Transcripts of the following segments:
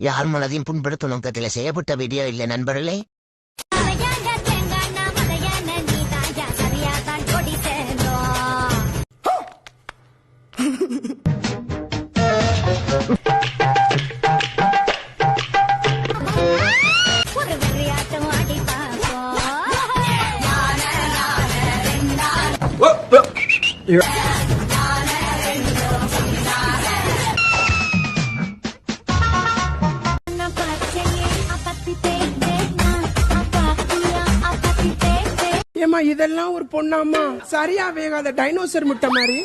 யார் மனதையும் புண்படுத்தும் நோக்கத்தில் செய்யப்பட்ட வீடியோ இல்லை நண்பர்களே. ஏமா இதெல்லாம் ஒரு பொண்ணாமா? சரியா வேகாத டைனோசர் முட்டை மாதிரி.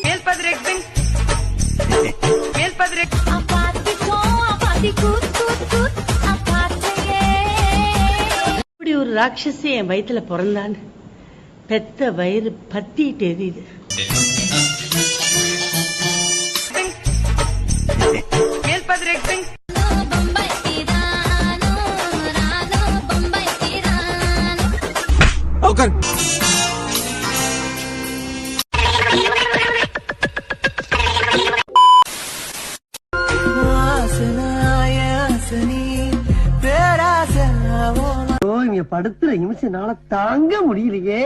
இப்படி ஒரு ராட்சசி என் வயிற்றுல பிறந்தான்னு பெத்த வயிறு பத்திட்டு எரியுது. இங்க படுத்துற நிமிஷம்னால தாங்க முடியலையே.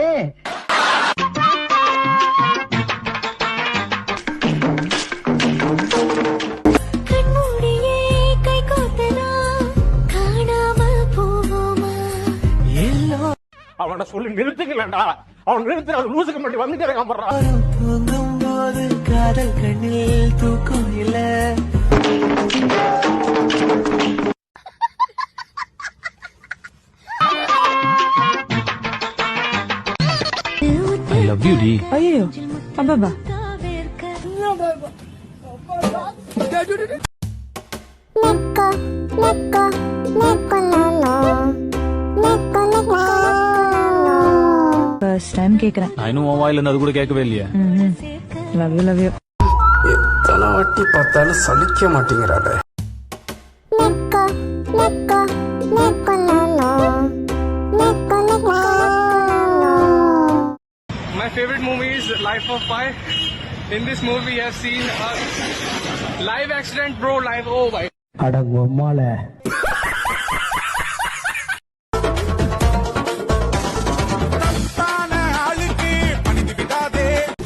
அவனை சொல்லி நிறுத்துக்கலடா. அவன் நிறுத்துற லூசுக்கு மட்டும் வந்துட்டே இருக்கான். தூங்கும் போது காதல் கண்ணில் தூக்கம் இல்ல. I love you, Dee. ஐயோ அப்பா ஃபர்ஸ்ட் டைம் கேக்குறேன். நான் இன்னும் உன் வாயில இருந்து அது கூட கேட்கவே இல்லையா? லவ் யூ எத்தனை வாட்டி பார்த்தாலும் சலிக்க மாட்டேங்கிறாளே. My favorite movie is Life of Pi. In this movie, I have seen a live accident, bro. Live, oh my. அட உம்மால.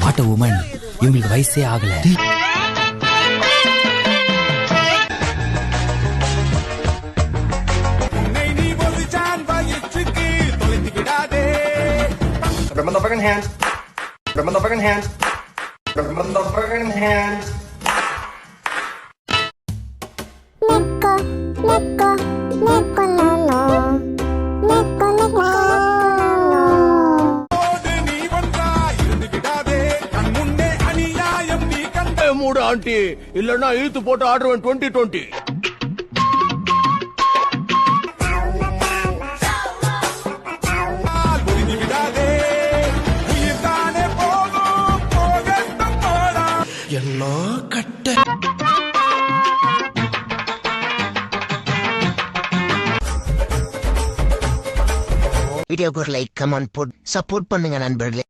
What a woman. இவங்களுக்கு வயசே ஆகல. Remember the fucking hand. Remember the fucking hand. Remember the fucking hand. Mood aunty இல்லன்னா இழுத்து போட்டு ஆடுவேன் 2020. வீடியோக்கு ஒரு லைக் கமெண்ட் போட்டு சப்போர்ட் பண்ணுங்க நண்பர்களே.